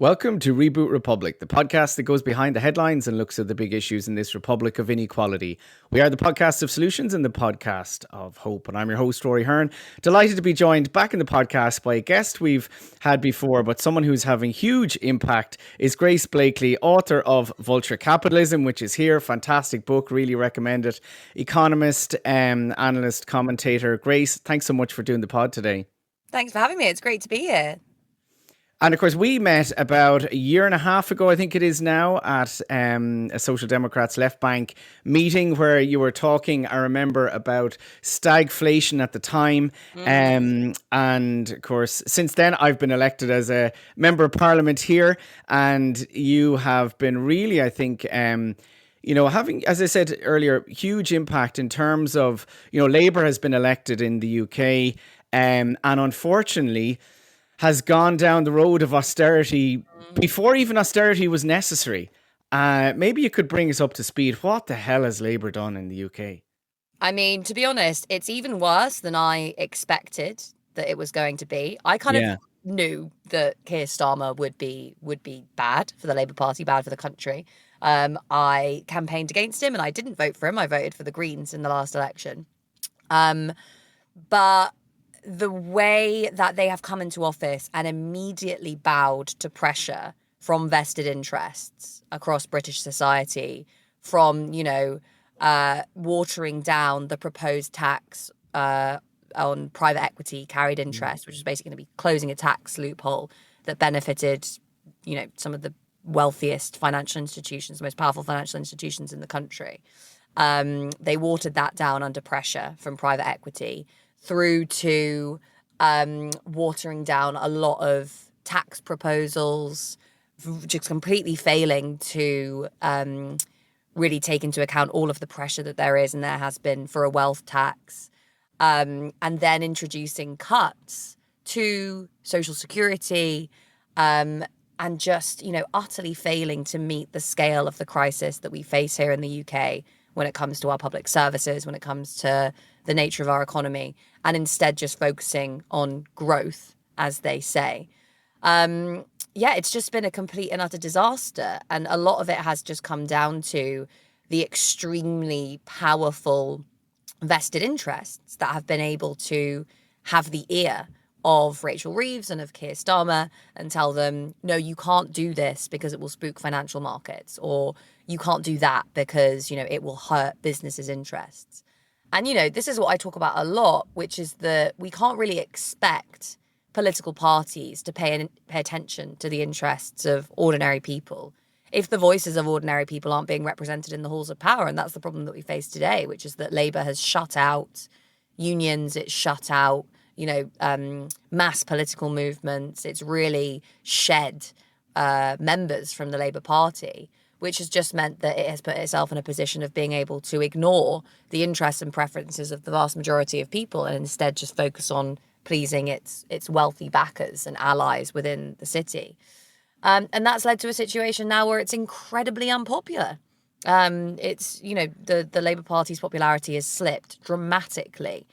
Welcome to Reboot Republic, the podcast that goes behind the headlines and looks at the big issues in this republic of inequality. We are the podcast of solutions and the podcast of hope. And I'm your host, Rory Hearn. Delighted to be joined back in the podcast by a guest we've had before, but someone who's having huge impact is Grace Blakeley, author of Vulture Capitalism, which is here. Fantastic book, really recommend it. Economist, analyst, commentator. Grace, thanks so much for doing the pod today. Thanks for having me. It's great to be here. And of course, we met about a year and a half ago, I think it is now, at a Social Democrats Left Bank meeting where you were talking, I remember, about stagflation at the time. And of course, since then, I've been elected as a member of parliament here. And you have been really, I think, having, as I said earlier, huge impact in terms of, Labour has been elected in the UK. And unfortunately, has gone down the road of austerity before even austerity was necessary. Maybe you could bring us up to speed. What the hell has Labour done in the UK? I mean, to be honest, it's even worse than I expected that it was going to be. I kind of knew that Keir Starmer would be bad for the Labour Party, bad for the country. I campaigned against him and I didn't vote for him. I voted for the Greens in the last election. But the way that they have come into office and immediately bowed to pressure from vested interests across British society, from, watering down the proposed tax on private equity carried interest, which is basically going to be closing a tax loophole that benefited, some of the wealthiest financial institutions, the most powerful financial institutions in the country. They watered that down under pressure from private equity, through to watering down a lot of tax proposals, just completely failing to really take into account all of the pressure that there is and there has been for a wealth tax, and then introducing cuts to social security, and just, utterly failing to meet the scale of the crisis that we face here in the UK when it comes to our public services, when it comes to the nature of our economy, and instead just focusing on growth, as they say. It's just been a complete and utter disaster. And a lot of it has just come down to the extremely powerful vested interests that have been able to have the ear of Rachel Reeves and of Keir Starmer and tell them, no, you can't do this because it will spook financial markets, or you can't do that because, it will hurt businesses' interests. And, this is what I talk about a lot, which is that we can't really expect political parties to pay attention to the interests of ordinary people if the voices of ordinary people aren't being represented in the halls of power. And that's the problem that we face today, which is that Labour has shut out unions, it's shut out, mass political movements. It's really shed members from the Labour Party, which has just meant that it has put itself in a position of being able to ignore the interests and preferences of the vast majority of people and instead just focus on pleasing its wealthy backers and allies within the city. And that's led to a situation now where it's incredibly unpopular. The Labour Party's popularity has slipped dramatically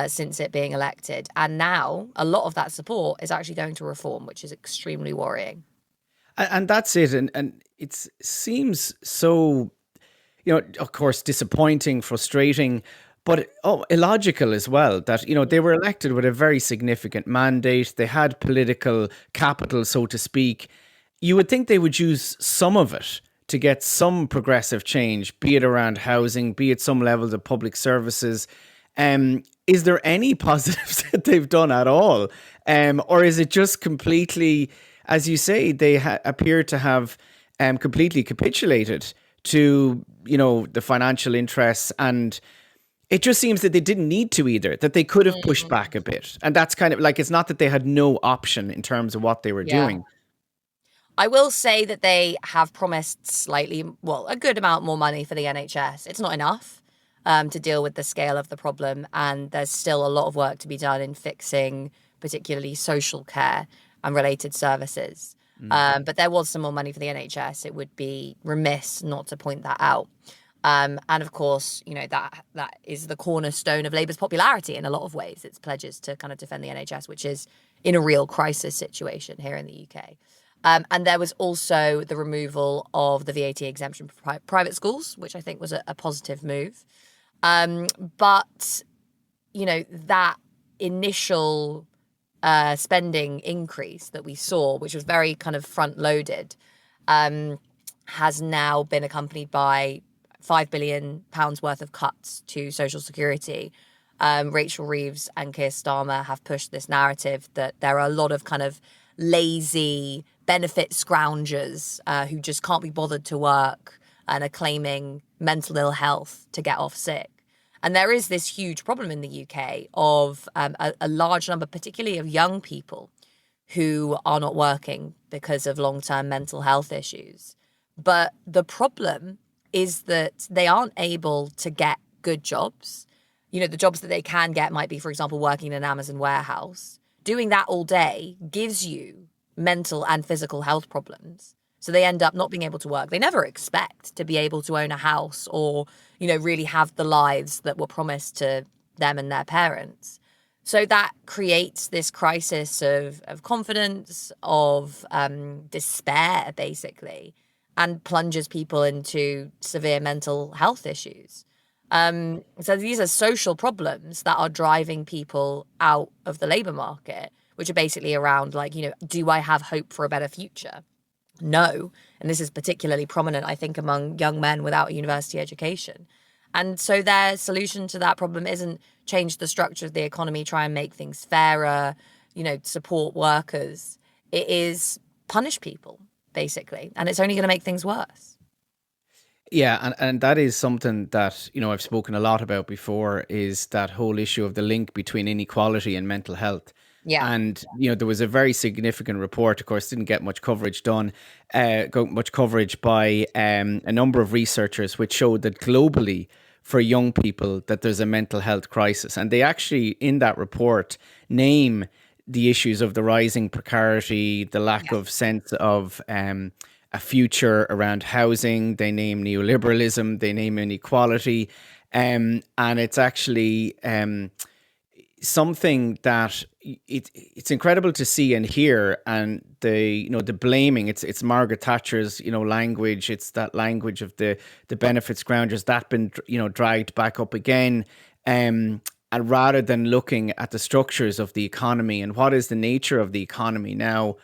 since it being elected. And now a lot of that support is actually going to reform, which is extremely worrying. And that's it. And it seems so, of course, disappointing, frustrating, but illogical as well that, they were elected with a very significant mandate. They had political capital, so to speak. You would think they would use some of it to get some progressive change, be it around housing, be it some levels of public services. Is there any positives that they've done at all? Or is it just completely, as you say, they appear to have completely capitulated to, the financial interests, and it just seems that they didn't need to either, that they could have pushed back a bit. And that's kind of like, it's not that they had no option in terms of what they were doing. I will say that they have promised a good amount more money for the NHS. It's not enough to deal with the scale of the problem. And there's still a lot of work to be done in fixing particularly social care and related services. But there was some more money for the NHS. It would be remiss not to point that out. And of course, that is the cornerstone of Labour's popularity in a lot of ways. It's pledges to kind of defend the NHS, which is in a real crisis situation here in the UK. And there was also the removal of the VAT exemption for private schools, which I think was a positive move. But, that initial spending increase that we saw, which was very kind of front loaded, has now been accompanied by £5 billion worth of cuts to social security. Rachel Reeves and Keir Starmer have pushed this narrative that there are a lot of kind of lazy benefit scroungers who just can't be bothered to work and are claiming mental ill health to get off sick. And there is this huge problem in the UK of a large number, particularly of young people, who are not working because of long-term mental health issues. But the problem is that they aren't able to get good jobs. The jobs that they can get might be, for example, working in an Amazon warehouse. Doing that all day gives you mental and physical health problems. So they end up not being able to work. They never expect to be able to own a house or, really have the lives that were promised to them and their parents. So that creates this crisis of confidence, of despair, basically, and plunges people into severe mental health issues. So these are social problems that are driving people out of the labour market, which are basically around do I have hope for a better future? No. And this is particularly prominent, I think, among young men without a university education. And so their solution to that problem isn't change the structure of the economy, try and make things fairer, support workers. It is punish people, basically. And it's only going to make things worse. Yeah, and that is something that, I've spoken a lot about before, is that whole issue of the link between inequality and mental health. Yeah. And, there was a very significant report, of course, didn't get much coverage by a number of researchers, which showed that globally for young people that there's a mental health crisis. And they actually, in that report, name the issues of the rising precarity, the lack of sense of a future around housing. They name neoliberalism, they name inequality. And it's actually something that it's incredible to see and hear. And the blaming, it's Margaret Thatcher's language. It's that language of the benefits grounders that been dragged back up again. And rather than looking at the structures of the economy and what is the nature of the economy now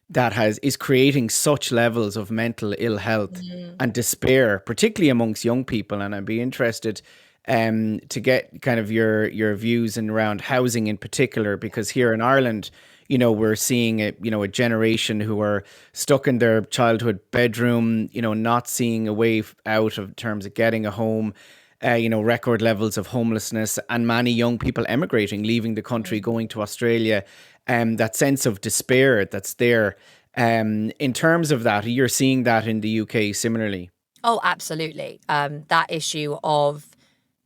that is creating such levels of mental ill health and despair, particularly amongst young people. And I'd be interested to get kind of your views and around housing in particular, because here in Ireland, we're seeing a generation who are stuck in their childhood bedroom, not seeing a way out of terms of getting a home, record levels of homelessness, and many young people emigrating, leaving the country, going to Australia. That sense of despair that's there. In terms of that, you're seeing that in the UK similarly. Oh, absolutely. That issue of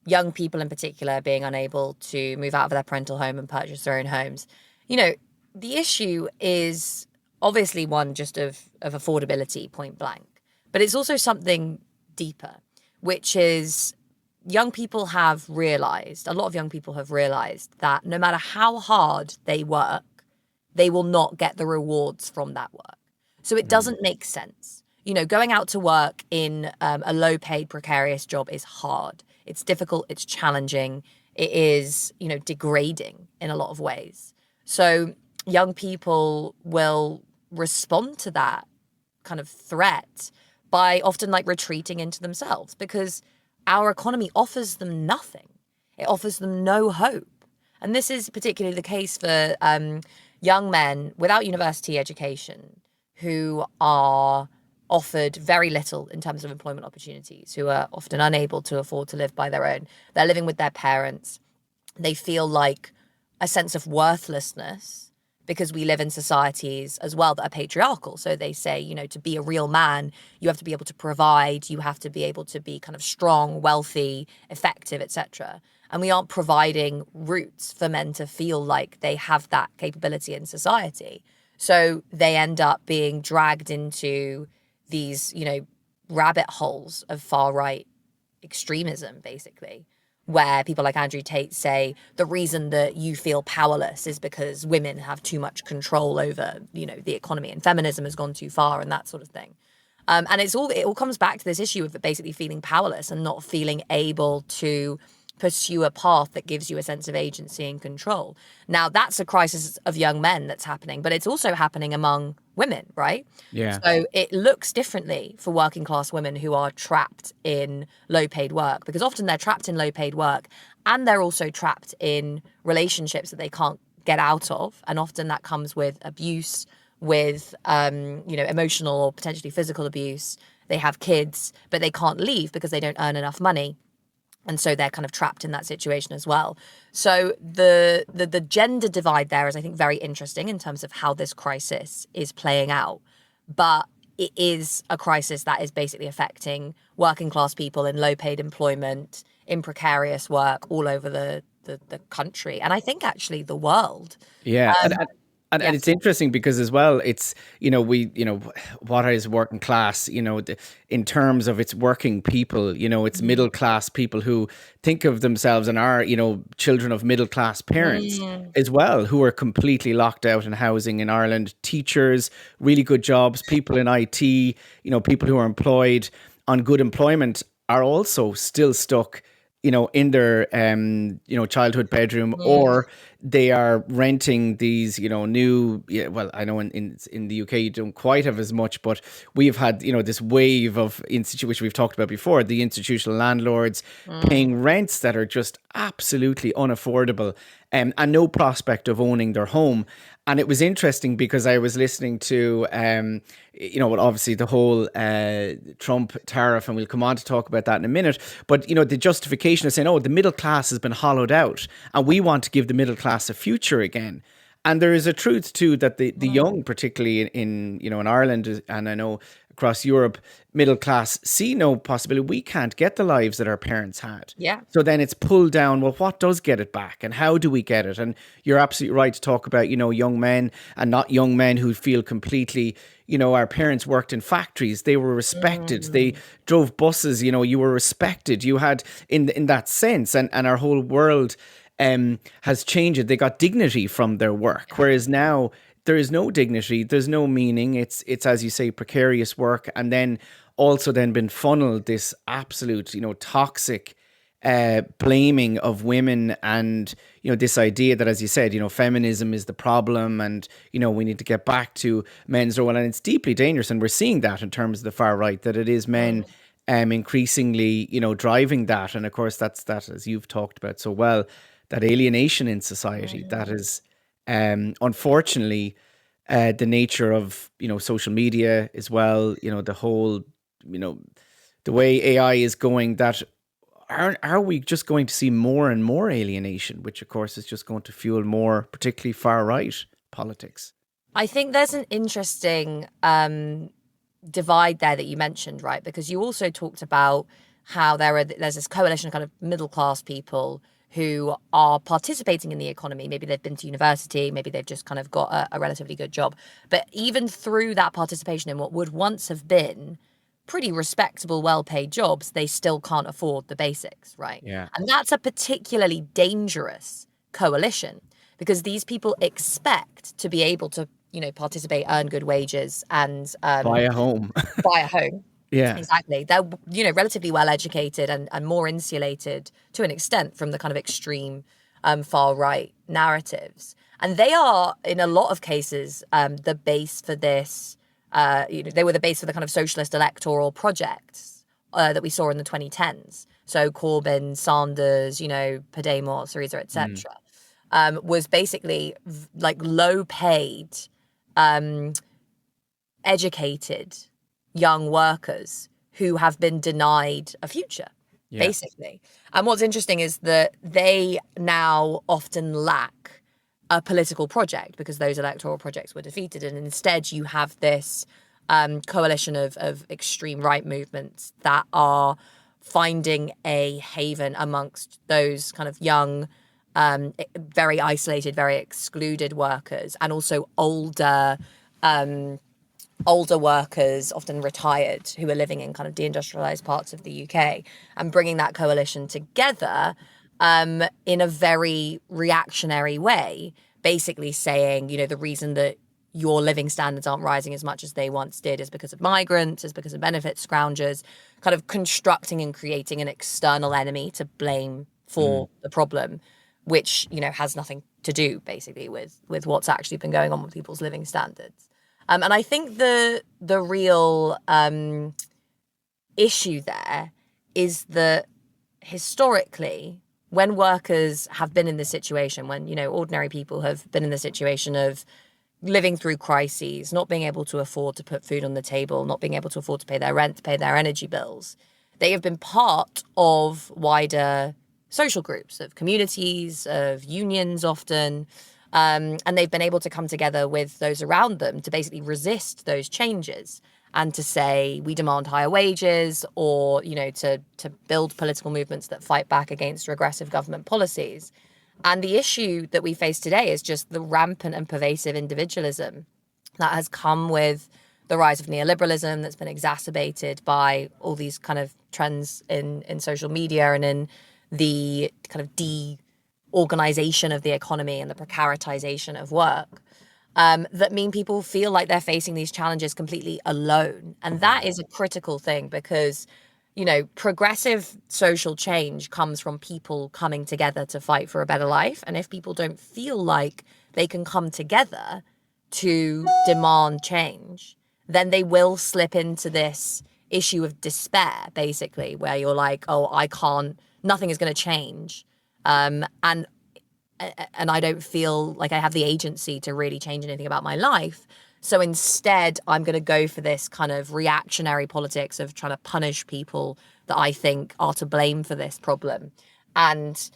young people in particular being unable to move out of their parental home and purchase their own homes. The issue is obviously one just of affordability, point blank, but it's also something deeper, which is a lot of young people have realized that no matter how hard they work, they will not get the rewards from that work. So it doesn't make sense. Going out to work in a low paid, precarious job is hard. It's difficult. It's challenging. It is, degrading in a lot of ways. So young people will respond to that kind of threat by often retreating into themselves, because our economy offers them nothing. It offers them no hope. And this is particularly the case for young men without university education who are offered very little in terms of employment opportunities, who are often unable to afford to live by their own. They're living with their parents. They feel like a sense of worthlessness because we live in societies as well that are patriarchal. So they say, to be a real man, you have to be able to provide, you have to be able to be kind of strong, wealthy, effective, etc. And we aren't providing routes for men to feel like they have that capability in society. So they end up being dragged into these, rabbit holes of far right extremism, basically, where people like Andrew Tate say the reason that you feel powerless is because women have too much control over, the economy, and feminism has gone too far and that sort of thing. And it all comes back to this issue of basically feeling powerless and not feeling able to pursue a path that gives you a sense of agency and control. Now, that's a crisis of young men that's happening, but it's also happening among women, right? Yeah. So it looks differently for working class women who are trapped in low paid work, because often they're trapped in low paid work and they're also trapped in relationships that they can't get out of. And often that comes with abuse, with emotional or potentially physical abuse. They have kids, but they can't leave because they don't earn enough money. And so they're kind of trapped in that situation as well. So the gender divide there is, I think, very interesting in terms of how this crisis is playing out. But it is a crisis that is basically affecting working class people in low paid employment, in precarious work all over the country. And I think actually the world. Yeah. And it's interesting because as well, it's, what is working class, in terms of its working people, it's middle class people who think of themselves and are, children of middle class parents as well, who are completely locked out in housing in Ireland, teachers, really good jobs, people in IT, people who are employed on good employment are also still stuck in their, childhood bedroom, or they are renting these, new, I know in the UK you don't quite have as much, but we've had, this wave of which we've talked about before, the institutional landlords paying rents that are just absolutely unaffordable, and no prospect of owning their home. And it was interesting because I was listening to, obviously the whole Trump tariff, and we'll come on to talk about that in a minute. But, the justification of saying, the middle class has been hollowed out and we want to give the middle class a future again. And there is a truth too that the young, particularly in Ireland, and I know across Europe, middle class see no possibility. We can't get the lives that our parents had. Yeah. So then it's pulled down. Well, what does get it back, and how do we get it? And you're absolutely right to talk about, young men, and not young men who feel completely, our parents worked in factories. They were respected. They drove buses. You were respected. You had in that sense, and our whole world has changed. They got dignity from their work, whereas now there is no dignity, there's no meaning. It's as you say, precarious work, and then also then been funneled this absolute, toxic blaming of women, and this idea that, as you said, feminism is the problem, and we need to get back to men's role, and it's deeply dangerous. And we're seeing that in terms of the far right, that it is men increasingly, driving that. And of course, that's that, as you've talked about so well, that alienation in society that is. Unfortunately, the nature of, social media as well, the whole, the way AI is going, that are we just going to see more and more alienation, which of course is just going to fuel more, particularly far right politics? I think there's an interesting divide there that you mentioned, right? Because you also talked about how there's this coalition of kind of middle class people who are participating in the economy. Maybe they've been to university, maybe they've just kind of got a relatively good job. But even through that participation in what would once have been pretty respectable, well-paid jobs, they still can't afford the basics, right? Yeah. And that's a particularly dangerous coalition, because these people expect to be able to, participate, earn good wages, and Buy a home. buy a home. Yeah. Exactly. They're, relatively well educated and more insulated to an extent from the kind of extreme far right narratives. And they are, in a lot of cases, the base for this. They were the base for the kind of socialist electoral projects that we saw in the 2010s. So Corbyn, Sanders, Podemos, Syriza, etc. Was basically like low paid, educated young workers who have been denied a future, basically. And what's interesting is that they now often lack a political project because those electoral projects were defeated. And instead you have this coalition of extreme right movements that are finding a haven amongst those kind of young, very isolated, very excluded workers, and also older workers, often retired, who are living in kind of deindustrialized parts of the UK, and bringing that coalition together in a very reactionary way, basically saying, the reason that your living standards aren't rising as much as they once did is because of migrants, is because of benefit scroungers, kind of constructing and creating an external enemy to blame for the problem, which, has nothing to do basically with what's actually been going on with people's living standards. And I think the real issue there is that historically, when workers have been in this situation, when, ordinary people have been in the situation of living through crises, not being able to afford to put food on the table, not being able to afford to pay their rent, pay their energy bills, they have been part of wider social groups, of communities, of unions often, and they've been able to come together with those around them to basically resist those changes and to say we demand higher wages, or to build political movements that fight back against regressive government policies. And the issue that we face today is just the rampant and pervasive individualism that has come with the rise of neoliberalism, that's been exacerbated by all these kind of trends in social media and in the kind of de-organization of the economy and the precaritization of work, that mean people feel like they're facing these challenges completely alone. And that is a critical thing because progressive social change comes from people coming together to fight for a better life. And if people don't feel like they can come together to demand change, then they will slip into this issue of despair, basically, where you're like, oh, nothing is going to change. And I don't feel like I have the agency to really change anything about my life. So instead, I'm going to go for this kind of reactionary politics of trying to punish people that I think are to blame for this problem, and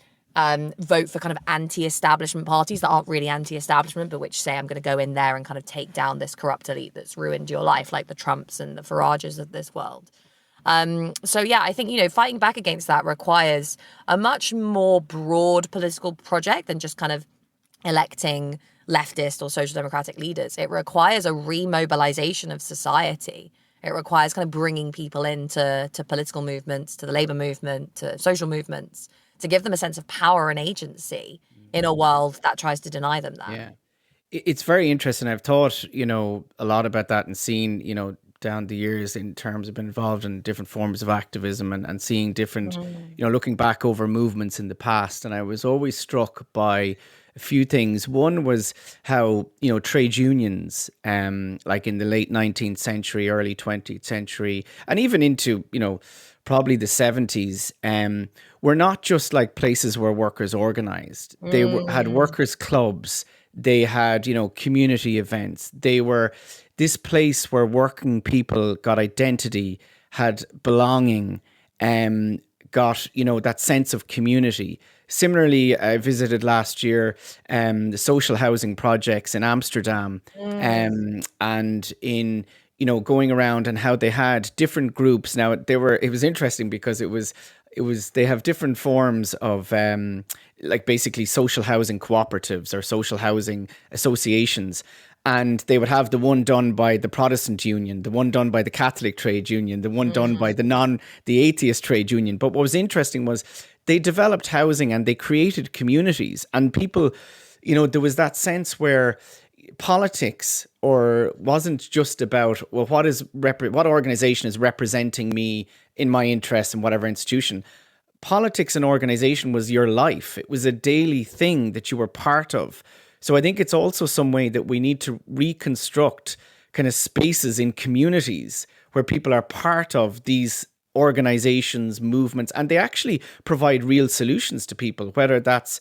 vote for kind of anti-establishment parties that aren't really anti-establishment, but which say I'm going to go in there and kind of take down this corrupt elite that's ruined your life, like the Trumps and the Farages of this world. So yeah, I think, fighting back against that requires a much more broad political project than just kind of electing leftist or social democratic leaders. It requires a remobilization of society. It requires kind of bringing people into political movements, to the labor movement, to social movements, to give them a sense of power and agency in a world that tries to deny them that. Yeah. It's very interesting. I've thought, a lot about that and seen, down the years in terms of being involved in different forms of activism and seeing different, looking back over movements in the past. And I was always struck by a few things. One was how, trade unions, like in the late 19th century, early 20th century, and even into, probably the 70s, were not just like places where workers organized. They had workers' clubs. They had, community events. They were this place where working people got identity, had belonging, got, that sense of community. Similarly, I visited last year the social housing projects in Amsterdam, and in, going around and how they had different groups. Now it was interesting because they have different forms of like basically social housing cooperatives or social housing associations. And they would have the one done by the Protestant Union, the one done by the Catholic Trade Union, the one done by the atheist trade union. But what was interesting was they developed housing and they created communities, and people, there was that sense where politics wasn't just about, well, what organization is representing me in my interests in whatever institution. Politics and organization was your life. It was a daily thing that you were part of. So I think it's also some way that we need to reconstruct kind of spaces in communities where people are part of these organizations, movements, and they actually provide real solutions to people, whether that's,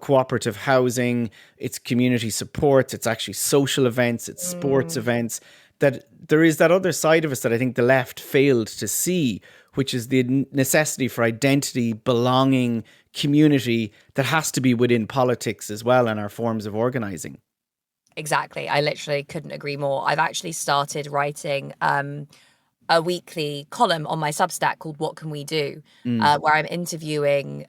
cooperative housing, it's community supports, it's actually social events, it's sports events. That there is that other side of us that I think the left failed to see, which is the necessity for identity, belonging, community that has to be within politics as well and our forms of organizing. Exactly. I literally couldn't agree more. I've actually started writing a weekly column on my Substack called What Can We Do, where I'm interviewing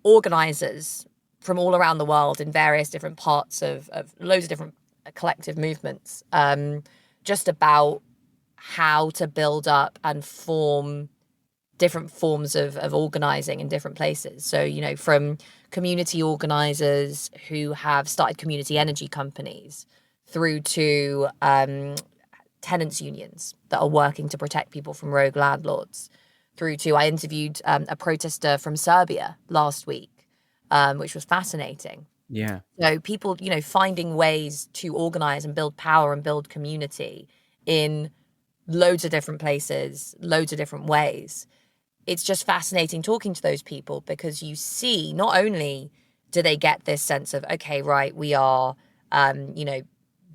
organizers from all around the world in various different parts of loads of different collective movements, just about how to build up and form different forms of organizing in different places. So, from community organizers who have started community energy companies through to tenants unions that are working to protect people from rogue landlords, through to I interviewed a protester from Serbia last week, which was fascinating. Yeah. So people, finding ways to organize and build power and build community in loads of different places, loads of different ways. It's just fascinating talking to those people, because you see not only do they get this sense of, okay, right, we are,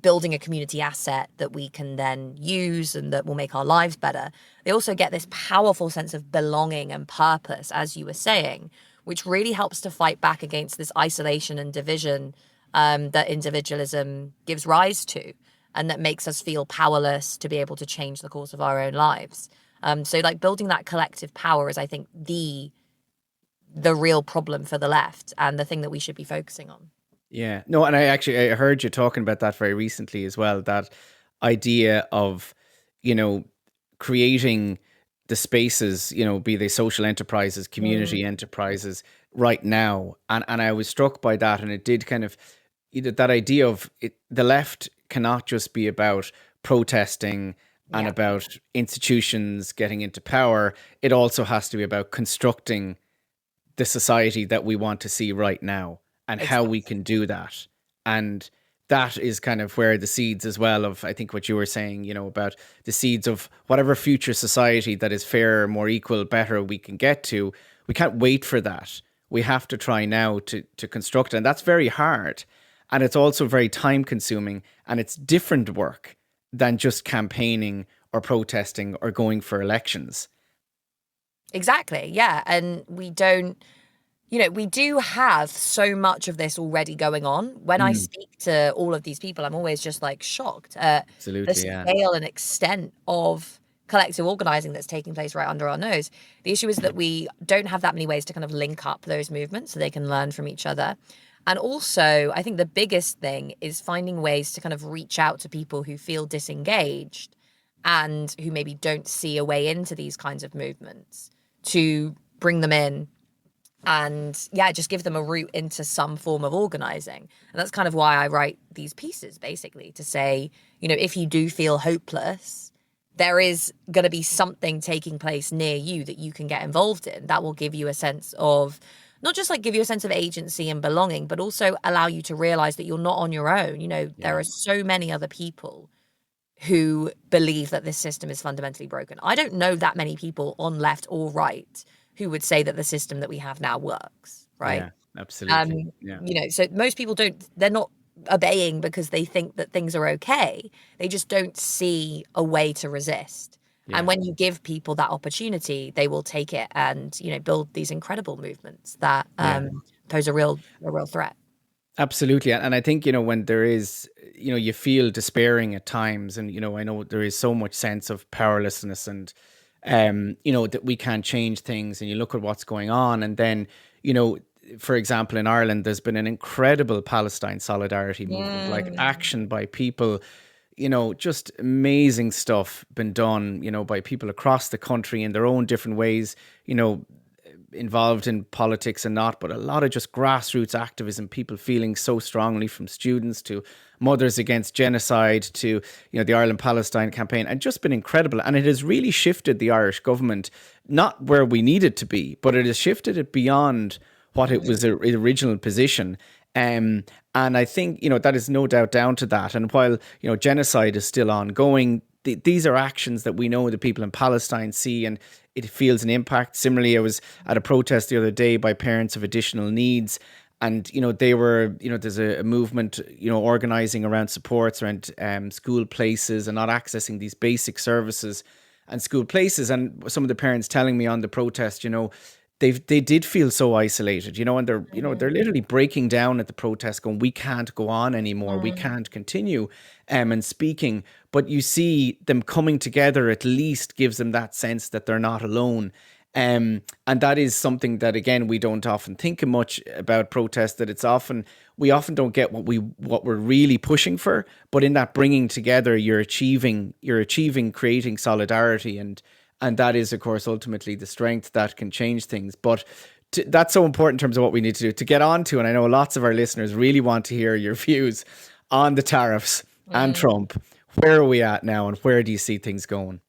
building a community asset that we can then use and that will make our lives better. They also get this powerful sense of belonging and purpose, as you were saying, which really helps to fight back against this isolation and division that individualism gives rise to, and that makes us feel powerless to be able to change the course of our own lives. So like building that collective power is, I think, the real problem for the left, and the thing that we should be focusing on. Yeah. No, and I heard you talking about that very recently as well, that idea of, creating the spaces, be they social enterprises, community enterprises right now. And I was struck by that, and it did kind of, that idea of it, the left cannot just be about protesting and about institutions getting into power. It also has to be about constructing the society that we want to see right now, and how we can do that. And that is kind of where the seeds as well of, I think what you were saying, about the seeds of whatever future society that is fairer, more equal, better we can get to. We can't wait for that. We have to try now to construct it. And that's very hard. And it's also very time consuming, and it's different work than just campaigning or protesting or going for elections. Exactly. Yeah. And we don't, we do have so much of this already going on. When I speak to all of these people, I'm always just like shocked at the scale and extent of collective organizing that's taking place right under our nose. The issue is that we don't have that many ways to kind of link up those movements so they can learn from each other. And also, I think the biggest thing is finding ways to kind of reach out to people who feel disengaged and who maybe don't see a way into these kinds of movements, to bring them in and just give them a route into some form of organizing. And that's kind of why I write these pieces, basically, to say, if you do feel hopeless, there is going to be something taking place near you that you can get involved in that will give you a sense of, not just like give you a sense of agency and belonging, but also allow you to realize that you're not on your own. There are so many other people who believe that this system is fundamentally broken. I don't know that many people on left or right who would say that the system that we have now works, right? Yeah, absolutely. So most people they're not obeying because they think that things are okay. They just don't see a way to resist. Yeah. And when you give people that opportunity, they will take it and, build these incredible movements that pose a real threat. Absolutely. And I think, when there is, you feel despairing at times, and, I know there is so much sense of powerlessness and, that we can't change things, and you look at what's going on. And then, for example, in Ireland, there's been an incredible Palestine solidarity movement, like action by people, just amazing stuff been done, by people across the country in their own different ways, involved in politics and not, but a lot of just grassroots activism, people feeling so strongly, from students to Mothers Against Genocide to, the Ireland Palestine campaign, and just been incredible. And it has really shifted the Irish government, not where we need it to be, but it has shifted it beyond what it was its original position. And I think, that is no doubt down to that. And while, genocide is still ongoing, these are actions that we know the people in Palestine see, and it feels an impact. Similarly, I was at a protest the other day by parents of additional needs, and, they were, there's a movement, organizing around supports around school places and not accessing these basic services and school places. And some of the parents telling me on the protest, they did feel so isolated, and they're literally breaking down at the protest, going, we can't go on anymore, we can't continue, and speaking. But you see them coming together at least gives them that sense that they're not alone. And that is something that, again, we don't often think much about protest, that we often don't get what we're really pushing for, but in that bringing together, you're achieving creating solidarity and And that is, of course, ultimately the strength that can change things. But that's so important in terms of what we need to do to get on to. And I know lots of our listeners really want to hear your views on the tariffs and Trump. Where are we at now, and where do you see things going?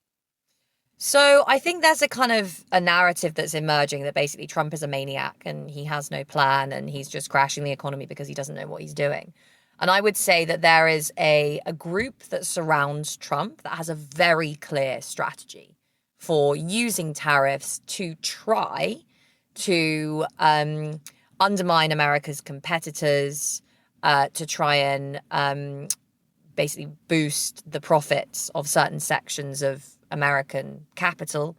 So I think there's a kind of a narrative that's emerging that basically Trump is a maniac and he has no plan and he's just crashing the economy because he doesn't know what he's doing. And I would say that there is a group that surrounds Trump that has a very clear strategy for using tariffs to try to undermine America's competitors, to try and basically boost the profits of certain sections of American capital,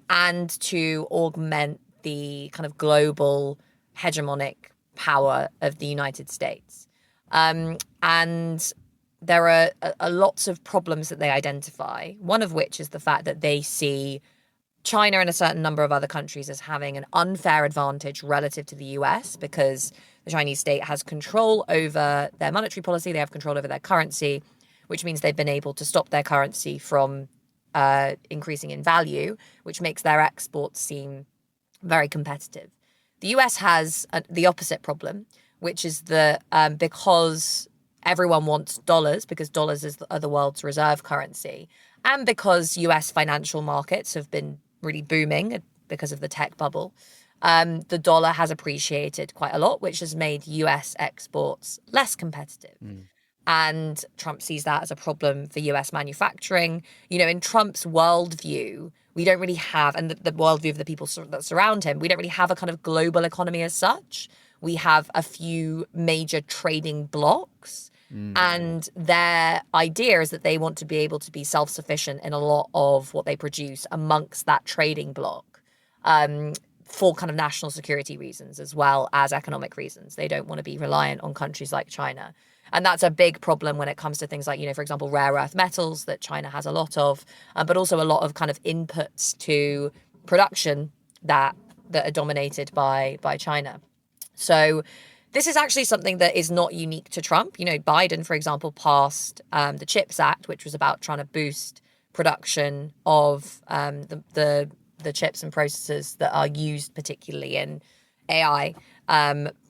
and to augment the kind of global hegemonic power of the United States. And there are lots of problems that they identify, one of which is the fact that they see China and a certain number of other countries as having an unfair advantage relative to the US because the Chinese state has control over their monetary policy, they have control over their currency, which means they've been able to stop their currency from increasing in value, which makes their exports seem very competitive. The US has the opposite problem, which is that because everyone wants dollars, because dollars are the world's reserve currency, and because US financial markets have been really booming because of the tech bubble, the dollar has appreciated quite a lot, which has made US exports less competitive. And Trump sees that as a problem for US manufacturing. You know, in Trump's worldview, we don't really have, and the worldview of the people that surround him, we don't really have a kind of global economy as such. We have a few major trading blocks. And their idea is that they want to be able to be self-sufficient in a lot of what they produce amongst that trading block, for kind of national security reasons as well as economic reasons. They don't want to be reliant on countries like China. And that's a big problem when it comes to things like, for example, rare earth metals that China has a lot of, but also a lot of kind of inputs to production that are dominated by China. So this is actually something that is not unique to Trump. Biden, for example, passed the CHIPS Act, which was about trying to boost production of the chips and processors that are used particularly in AI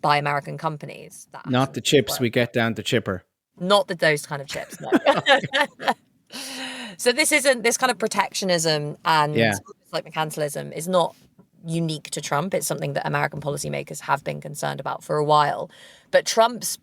by American companies. Not the chips we get down the chipper. Not those kind of chips, no. So this kind of protectionism and like mercantilism is not unique to Trump. It's something that American policymakers have been concerned about for a while. But Trump's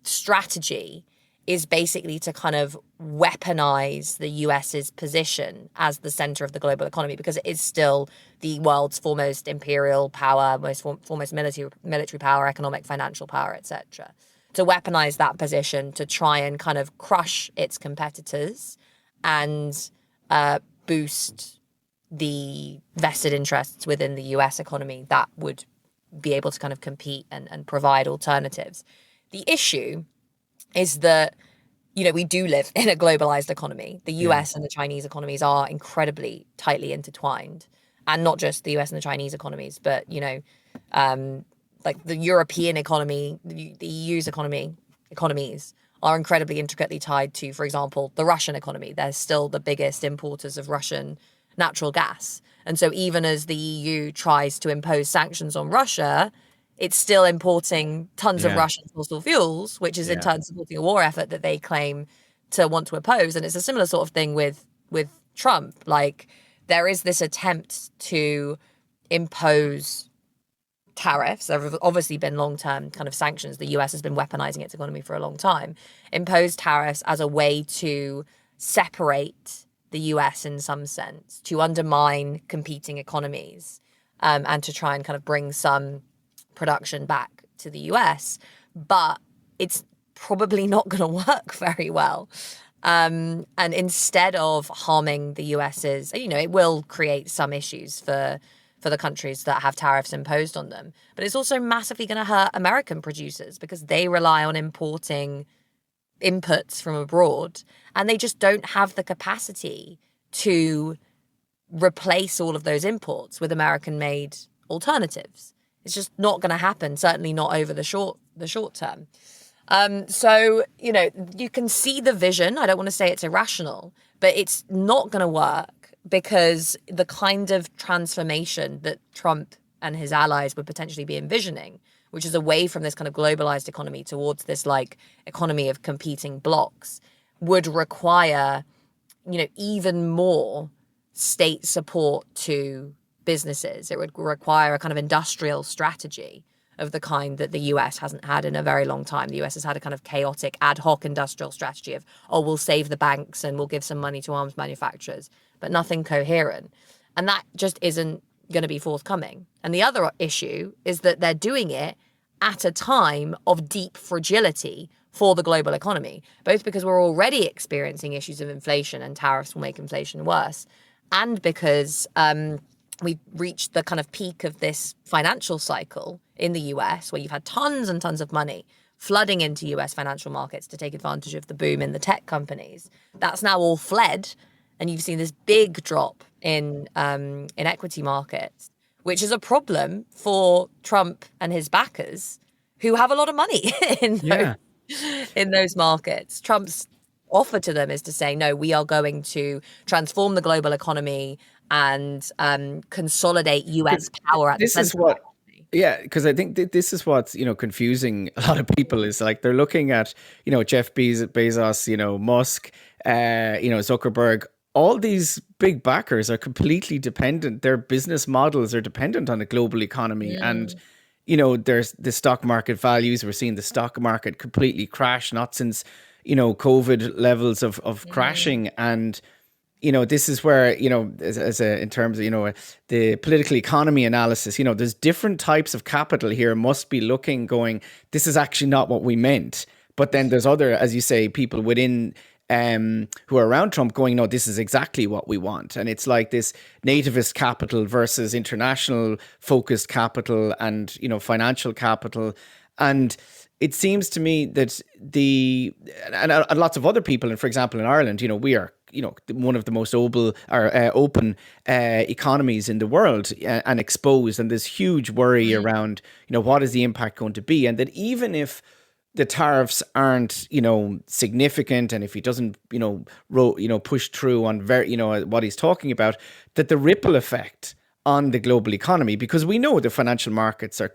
strategy is basically to kind of weaponize the US's position as the center of the global economy, because it is still the world's foremost imperial power, foremost military power, economic, financial power, etc. To weaponize that position to try and kind of crush its competitors and boost the vested interests within the US economy that would be able to kind of compete and provide alternatives. The issue is that, we do live in a globalized economy. The US and the Chinese economies are incredibly tightly intertwined. And not just the US and the Chinese economies, but, like the European economy, the EU's economies are incredibly intricately tied to, for example, the Russian economy. They're still the biggest importers of Russian natural gas. And so even as the EU tries to impose sanctions on Russia, it's still importing tons of Russian fossil fuels, which is in turn supporting a war effort that they claim to want to oppose. And it's a similar sort of thing with Trump. Like, there is this attempt to impose tariffs. There have obviously been long-term kind of sanctions. The US has been weaponizing its economy for a long time. Impose tariffs as a way to separate the US in some sense, to undermine competing economies, and to try and kind of bring some production back to the US. But it's probably not going to work very well. And instead of harming the US's, it will create some issues for the countries that have tariffs imposed on them. But it's also massively going to hurt American producers because they rely on importing inputs from abroad, and they just don't have the capacity to replace all of those imports with American-made alternatives. It's just not going to happen, certainly not over the short term. So, you can see the vision. I don't want to say it's irrational, but it's not going to work because the kind of transformation that Trump and his allies would potentially be envisioning, which is away from this kind of globalized economy towards this like economy of competing blocks, would require, even more state support to businesses. It would require a kind of industrial strategy of the kind that the US hasn't had in a very long time. The US has had a kind of chaotic ad hoc industrial strategy of, we'll save the banks and we'll give some money to arms manufacturers, but nothing coherent. And that just isn't going to be forthcoming. And the other issue is that they're doing it at a time of deep fragility for the global economy, both because we're already experiencing issues of inflation and tariffs will make inflation worse, and because we've reached the kind of peak of this financial cycle in the US, where you've had tons and tons of money flooding into US financial markets to take advantage of the boom in the tech companies. That's now all fled, and you've seen this big drop in equity markets, which is a problem for Trump and his backers, who have a lot of money in those markets. Trump's offer to them is to say, no, we are going to transform the global economy and consolidate US power at the center. Because I think this is what's confusing a lot of people is like they're looking at Jeff Bezos, Musk, Zuckerberg. All these big backers are completely dependent. Their business models are dependent on the global economy, and there's the stock market values. We're seeing the stock market completely crash, not since COVID levels of crashing, and this is where, in terms of, the political economy analysis, there's different types of capital here must be looking, going, this is actually not what we meant. But then there's other, as you say, people within who are around Trump going, no, this is exactly what we want. And it's like this nativist capital versus international focused capital and, financial capital. And it seems to me that and lots of other people, and for example, in Ireland, we are, one of the most open economies in the world and exposed. And there's huge worry around, what is the impact going to be? And that even if the tariffs aren't, significant, and if he doesn't, push through on what he's talking about, that the ripple effect on the global economy, because we know the financial markets are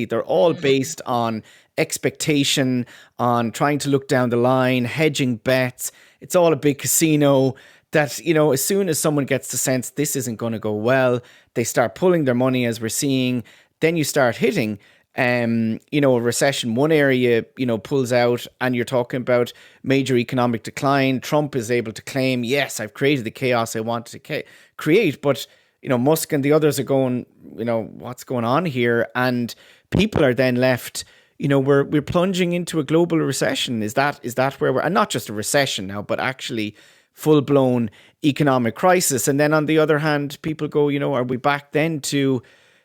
they're all based on expectation, on trying to look down the line, hedging bets. It's all a big casino that, as soon as someone gets the sense this isn't going to go well, they start pulling their money, as we're seeing. Then you start hitting a recession. One area, pulls out, and you're talking about major economic decline. Trump is able to claim, yes, I've created the chaos I wanted to create, but Musk and the others are going, what's going on here? And people are then left, we're plunging into a global recession. Is that where we're, and not just a recession now, but actually full blown economic crisis? And then on the other hand, people go, are we back then to,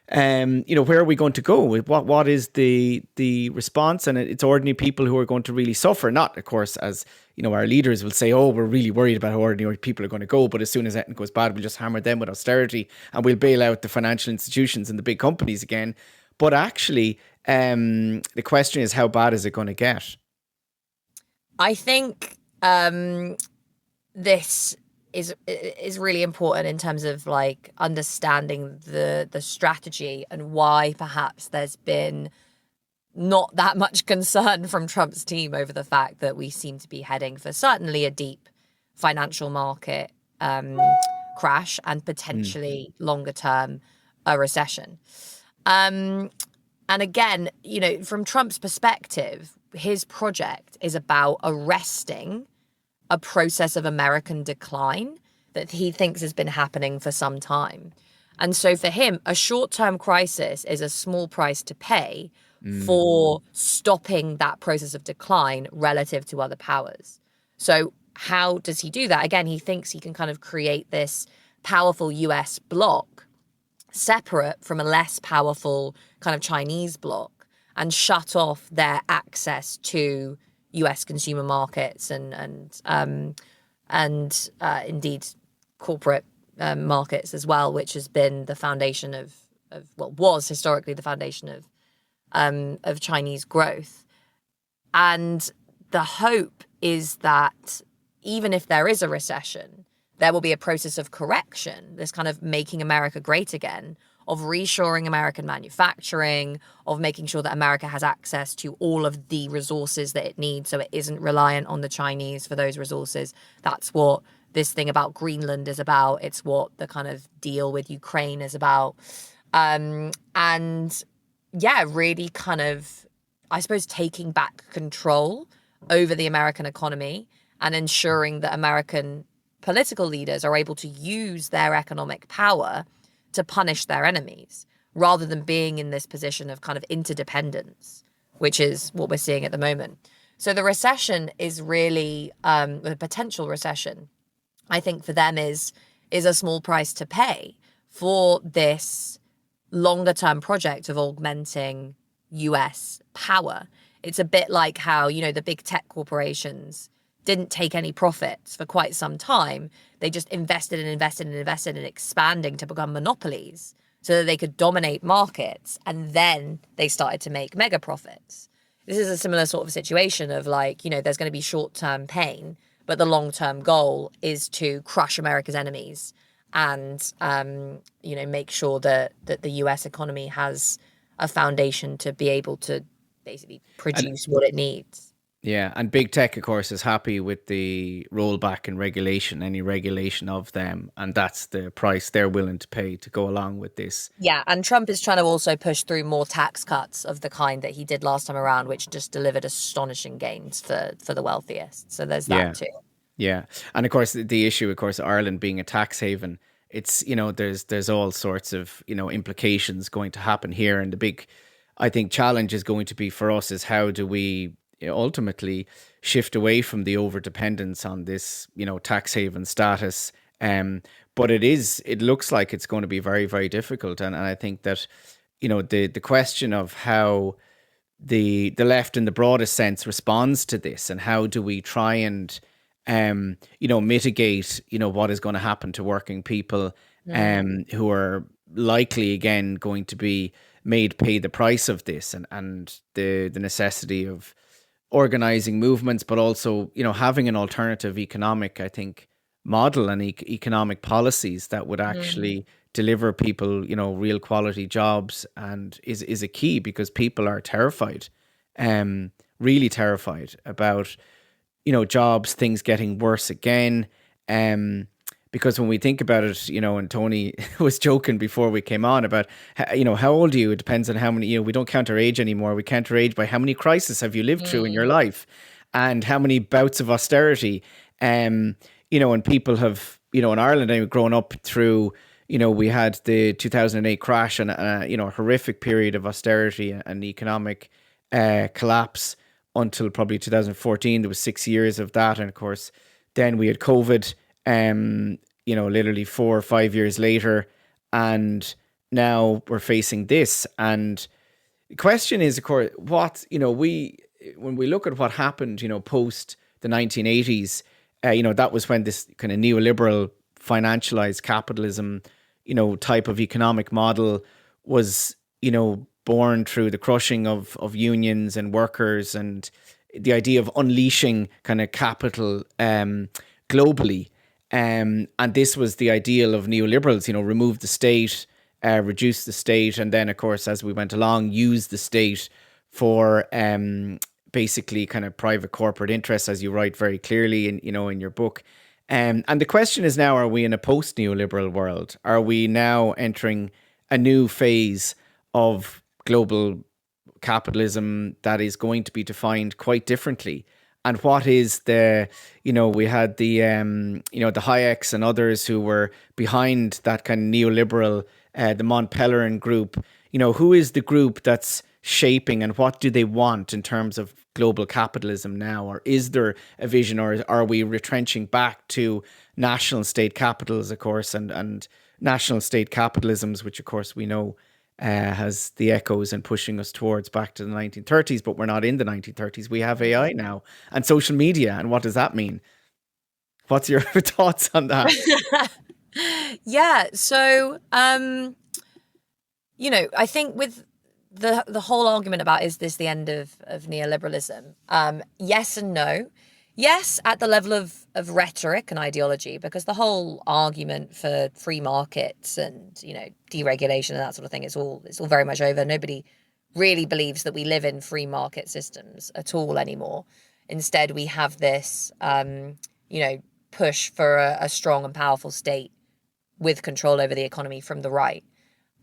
where are we going to go? What is the response? And it's ordinary people who are going to really suffer. Not, of course, as our leaders will say, oh, we're really worried about how ordinary people are going to go, but as soon as anything goes bad, we'll just hammer them with austerity and we'll bail out the financial institutions and the big companies again. But actually, the question is, how bad is it going to get? I think this is really important in terms of like understanding the strategy and why perhaps there's been not that much concern from Trump's team over the fact that we seem to be heading for certainly a deep financial market crash and potentially longer term a recession. And again, from Trump's perspective, his project is about arresting a process of American decline that he thinks has been happening for some time. And so for him, a short-term crisis is a small price to pay for stopping that process of decline relative to other powers. So how does he do that? Again, he thinks he can kind of create this powerful US bloc separate from a less powerful kind of Chinese bloc and shut off their access to US consumer markets and indeed corporate markets as well, which has been the foundation of was historically the foundation of Chinese growth. And the hope is that even if there is a recession, there will be a process of correction, this kind of making America great again, of reshoring American manufacturing, of making sure that America has access to all of the resources that it needs so it isn't reliant on the Chinese for those resources. That's what this thing about Greenland is about. It's what the kind of deal with Ukraine is about. And yeah, really kind of, I suppose, taking back control over the American economy and ensuring that American political leaders are able to use their economic power to punish their enemies, rather than being in this position of kind of interdependence, which is what we're seeing at the moment. So the recession is really, the potential recession, I think for them is a small price to pay for this longer term project of augmenting US power. It's a bit like how, the big tech corporations didn't take any profits for quite some time. They just invested and invested and invested in expanding to become monopolies so that they could dominate markets. And then they started to make mega profits. This is a similar sort of situation of like, there's going to be short-term pain, but the long-term goal is to crush America's enemies and, make sure that the US economy has a foundation to be able to basically produce what it needs. Yeah, and big tech, of course, is happy with the rollback in regulation, any regulation of them, and that's the price they're willing to pay to go along with this. Yeah, and Trump is trying to also push through more tax cuts of the kind that he did last time around, which just delivered astonishing gains for the wealthiest. So there's that too. Yeah, and of course, the issue, of course, Ireland being a tax haven, it's, there's all sorts of, implications going to happen here, and the big, I think, challenge is going to be for us is how do we ultimately shift away from the over dependence on this, tax haven status. But it looks like it's going to be very, very difficult. And I think that, the question of how the left in the broadest sense responds to this and how do we try and, mitigate, what is going to happen to working people who are likely again going to be made pay the price of this and the necessity of organizing movements, but also, having an alternative economic, I think, model and economic policies that would actually deliver people, real quality jobs and is a key because people are terrified, really terrified about, jobs, things getting worse again. Because when we think about it, and Tony was joking before we came on about, how old are you? It depends on how many, we don't count our age anymore. We count our age by how many crises have you lived through in your life and how many bouts of austerity. And people have, in Ireland, I've grown up through, we had the 2008 crash and, a horrific period of austerity and economic collapse until probably 2014. There was 6 years of that. And of course, then we had COVID. Literally 4 or 5 years later, and now we're facing this. And the question is, of course, when we look at what happened, post the 1980s, that was when this kind of neoliberal financialized capitalism, type of economic model was, born through the crushing of unions and workers and the idea of unleashing kind of capital globally. And this was the ideal of neoliberals, remove the state, reduce the state, and then, of course, as we went along, use the state for basically kind of private corporate interests, as you write very clearly in your book. And the question is now, are we in a post-neoliberal world? Are we now entering a new phase of global capitalism that is going to be defined quite differently? And what is we had the Hayeks and others who were behind that kind of neoliberal, the Mont Pelerin group, who is the group that's shaping and what do they want in terms of global capitalism now? Or is there a vision, or are we retrenching back to national state capitals, of course, and national state capitalisms, which of course we know has the echoes and pushing us towards back to the 1930s, but we're not in the 1930s. We have AI now and social media. And what does that mean? What's your thoughts on that? Yeah. So, I think with the whole argument about, is this the end of neoliberalism? Yes and no. Yes, at the level of rhetoric and ideology, because the whole argument for free markets and, deregulation and that sort of thing, it's all very much over. Nobody really believes that we live in free market systems at all anymore. Instead, we have this, push for a strong and powerful state with control over the economy from the right.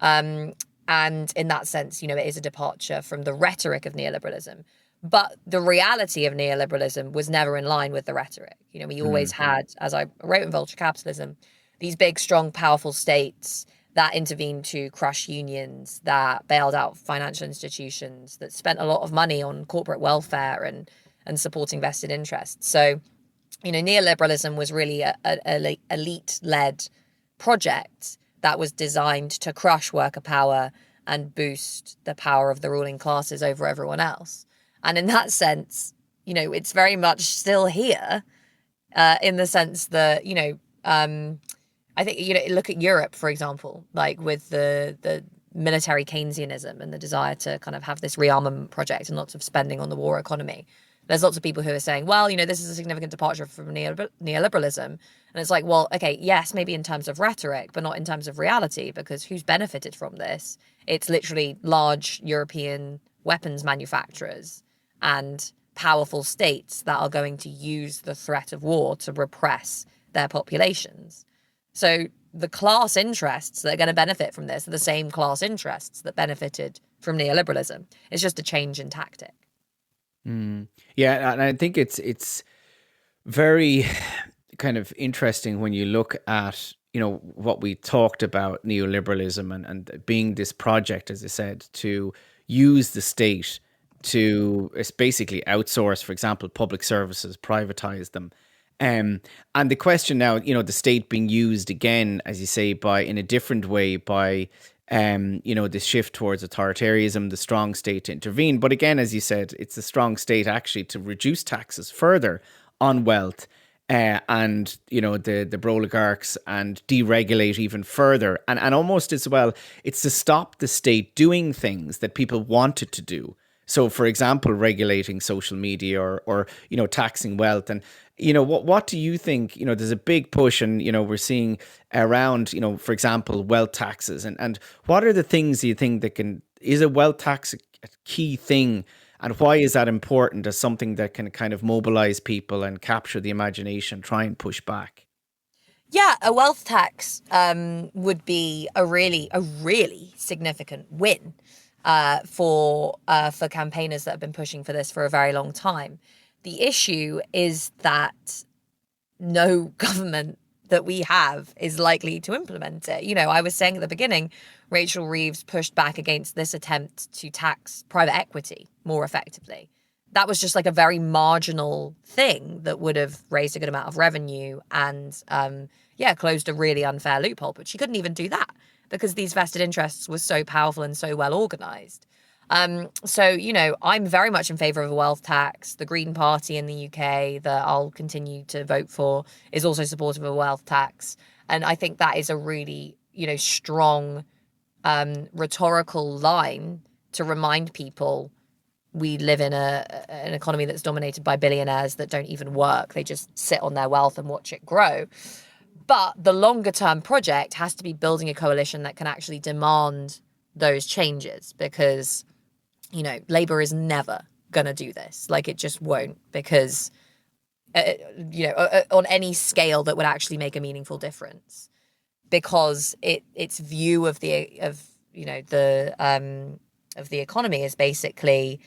And in that sense, it is a departure from the rhetoric of neoliberalism. But the reality of neoliberalism was never in line with the rhetoric. We always had, as I wrote in Vulture Capitalism, these big, strong, powerful states that intervened to crush unions, that bailed out financial institutions, that spent a lot of money on corporate welfare and supporting vested interests. So, neoliberalism was really a elite-led project that was designed to crush worker power and boost the power of the ruling classes over everyone else. And in that sense, it's very much still here, in the sense that, I think, look at Europe, for example, like with the military Keynesianism and the desire to kind of have this rearmament project and lots of spending on the war economy. There's lots of people who are saying, well, this is a significant departure from neoliberalism. And it's like, well, okay, yes, maybe in terms of rhetoric, but not in terms of reality, because who's benefited from this? It's literally large European weapons manufacturers and powerful states that are going to use the threat of war to repress their populations. So the class interests that are going to benefit from this are the same class interests that benefited from neoliberalism. It's just a change in tactic. Yeah, and I think it's very kind of interesting when you look at, what we talked about neoliberalism and being this project, as I said, to use the state to basically outsource, for example, public services, privatize them. And the question now, the state being used again, as you say, in a different way by, this shift towards authoritarianism, the strong state to intervene. But again, as you said, it's the strong state actually to reduce taxes further on wealth, and, the oligarchs, and deregulate even further. And almost as well, it's to stop the state doing things that people wanted to do. So, for example, regulating social media or taxing wealth. And, what do you think? There's a big push, and, we're seeing around, for example, wealth taxes. And what are the things you think is a wealth tax a key thing? And why is that important as something that can kind of mobilize people and capture the imagination, try and push back? Yeah, a wealth tax would be a really significant win for campaigners that have been pushing for this for a very long time. The issue is that no government that we have is likely to implement it. I was saying at the beginning, Rachel Reeves pushed back against this attempt to tax private equity more effectively. That was just like a very marginal thing that would have raised a good amount of revenue and, closed a really unfair loophole. But she couldn't even do that because these vested interests were so powerful and so well organized. So, I'm very much in favor of a wealth tax. The Green Party in the UK that I'll continue to vote for is also supportive of a wealth tax. And I think that is a really, strong rhetorical line to remind people we live in an economy that's dominated by billionaires that don't even work. They just sit on their wealth and watch it grow. But the longer term project has to be building a coalition that can actually demand those changes, because Labour is never going to do this. Like, it just won't, because, on any scale that would actually make a meaningful difference, because its view of the economy is basically,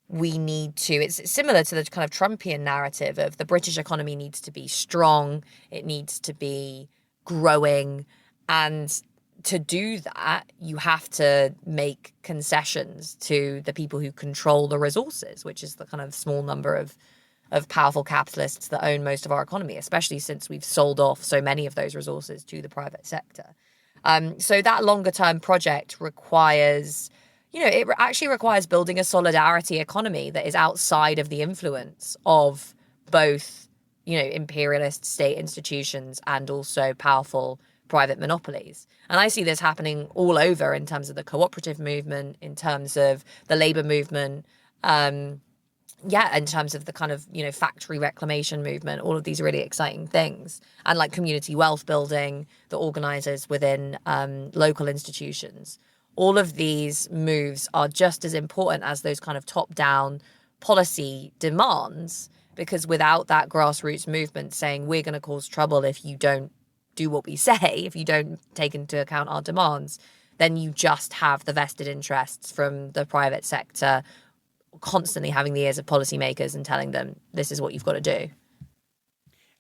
it's similar to the kind of Trumpian narrative of the British economy needs to be strong, it needs to be growing, and to do that, you have to make concessions to the people who control the resources, which is the kind of small number of powerful capitalists that own most of our economy, especially since we've sold off so many of those resources to the private sector. So that longer term project requires, it actually requires building a solidarity economy that is outside of the influence of both, imperialist state institutions and also powerful private monopolies. And I see this happening all over in terms of the cooperative movement, in terms of the labor movement, yeah, in terms of the kind of, factory reclamation movement, all of these really exciting things, and like community wealth building, the organizers within local institutions, all of these moves are just as important as those kind of top down policy demands, because without that grassroots movement saying we're going to cause trouble if you don't do what we say, if you don't take into account our demands, then you just have the vested interests from the private sector constantly having the ears of policymakers and telling them this is what you've got to do.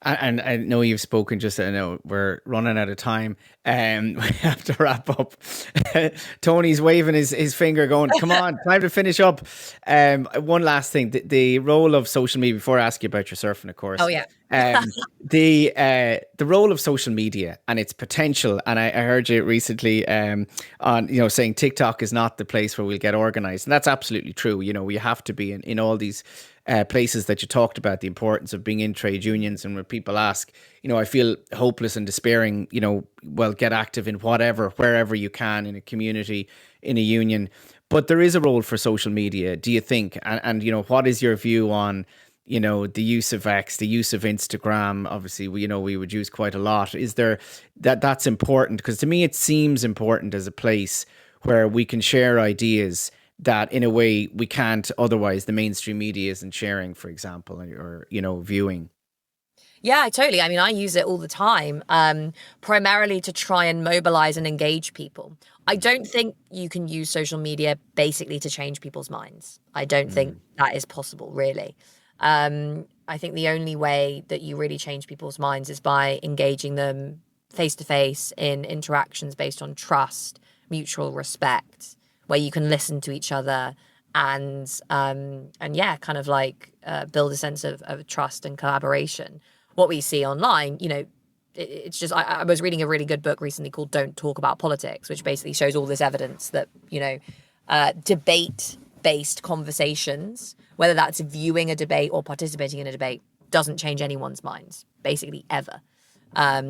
And I know you've spoken, just I know we're running out of time. We have to wrap up. Tony's waving his finger going, come on, time to finish up. One last thing, the role of social media, before I ask you about your surfing, of course. Oh, yeah. The role of social media and its potential, and I heard you recently on saying TikTok is not the place where we'll get organized, and that's absolutely true. We have to be in all these places that you talked about, the importance of being in trade unions. And when people ask, I feel hopeless and despairing, well, get active in wherever you can, in a community, in a union. But there is a role for social media, do you think? And what is your view on, the use of X, the use of Instagram? Obviously, we would use quite a lot. Is there that's important? Because to me, it seems important as a place where we can share ideas that in a way we can't otherwise, the mainstream media isn't sharing, for example, or viewing. Yeah, totally. I mean, I use it all the time, primarily to try and mobilize and engage people. I don't think you can use social media basically to change people's minds. I don't think that is possible, really. I think the only way that you really change people's minds is by engaging them face to face in interactions based on trust, mutual respect, where you can listen to each other and yeah, kind of like build a sense of trust and collaboration. What we see online, it's just, I was reading a really good book recently called Don't Talk About Politics, which basically shows all this evidence that, debate-based conversations, whether that's viewing a debate or participating in a debate, doesn't change anyone's minds, basically ever.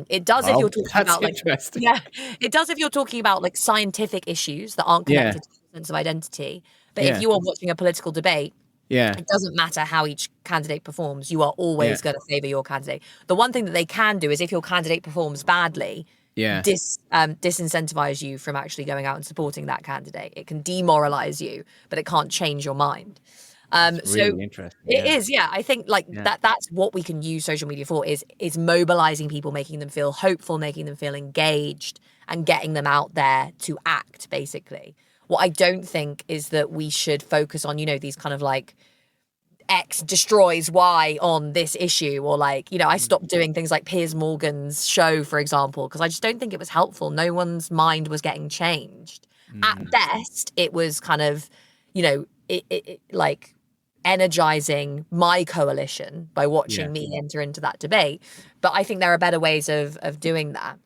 It does if you're talking about it does if you're talking about like scientific issues that aren't connected to a sense of identity. But if you are watching a political debate, it doesn't matter how each candidate performs. You are always going to favor your candidate. The one thing that they can do is if your candidate performs badly, disincentivize you from actually going out and supporting that candidate. It can demoralize you, but it can't change your mind. Really interesting. It is, I think that's what we can use social media for, is mobilizing people, making them feel hopeful, making them feel engaged, and getting them out there to act, basically. What I don't think is that we should focus on, these kind of like X destroys Y on this issue, or like, I stopped doing things like Piers Morgan's show, for example, because I just don't think it was helpful. No one's mind was getting changed. At best, it was kind of, it like energizing my coalition by watching me enter into that debate. But I think there are better ways of doing that.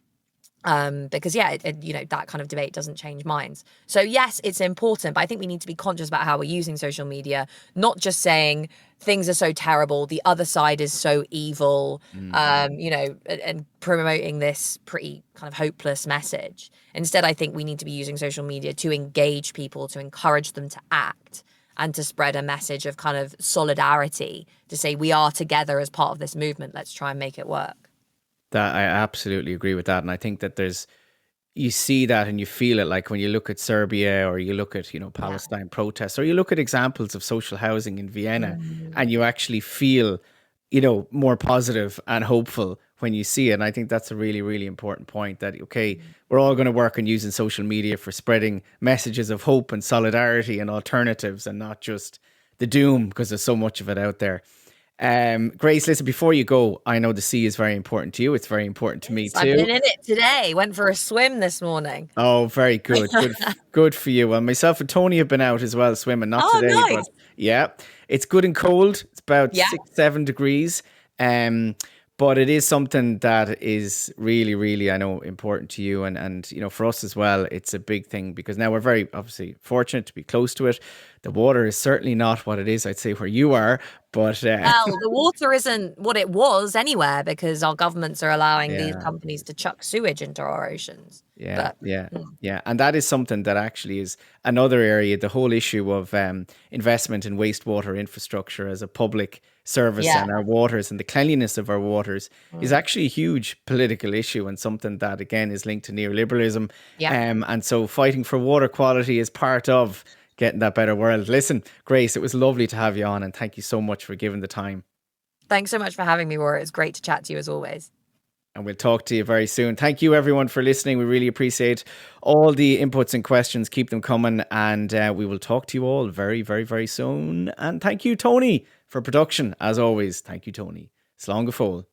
Because that kind of debate doesn't change minds. So yes, it's important, but I think we need to be conscious about how we're using social media, not just saying things are so terrible, the other side is so evil, and promoting this pretty kind of hopeless message. Instead, I think we need to be using social media to engage people, to encourage them to act, and to spread a message of kind of solidarity, to say we are together as part of this movement. Let's try and make it work. That I absolutely agree with that. And I think that you see that and you feel it, like when you look at Serbia, or you look at, Palestine protests, or you look at examples of social housing in Vienna, and you actually feel, more positive and hopeful when you see it. And I think that's a really, really important point, that, we're all going to work on using social media for spreading messages of hope and solidarity and alternatives, and not just the doom, because there's so much of it out there. Grace, listen, before you go, I know the sea is very important to you. It's very important to me too. I've been in it today. Went for a swim this morning. Oh, very good. Good for you. Well, myself and Tony have been out as well swimming. Not today, nice. but it's good and cold. It's about 6-7 degrees. but it is something that is really, really, I know, important to you, and for us as well. It's a big thing because now we're very obviously fortunate to be close to it. The water is certainly not what it is, I'd say, where you are, but Well, the water isn't what it was anywhere because our governments are allowing these yeah. companies to chuck sewage into our oceans. Yeah, But yeah, yeah. And that is something that actually is another area, the whole issue of investment in wastewater infrastructure as a public service yeah, and our waters and the cleanliness of our waters is actually a huge political issue and something that, again, is linked to neoliberalism. yeah. And so fighting for water quality is part of getting that better world. Listen, Grace, it was lovely to have you on, and thank you so much for giving the time. Thanks so much for having me, Rory. It's great to chat to you as always. And we'll talk to you very soon. Thank you, everyone, for listening. We really appreciate all the inputs and questions. Keep them coming. And we will talk to you all very, very, very soon. And thank you, Tony, for production. As always, thank you, Tony. Slán go fóill.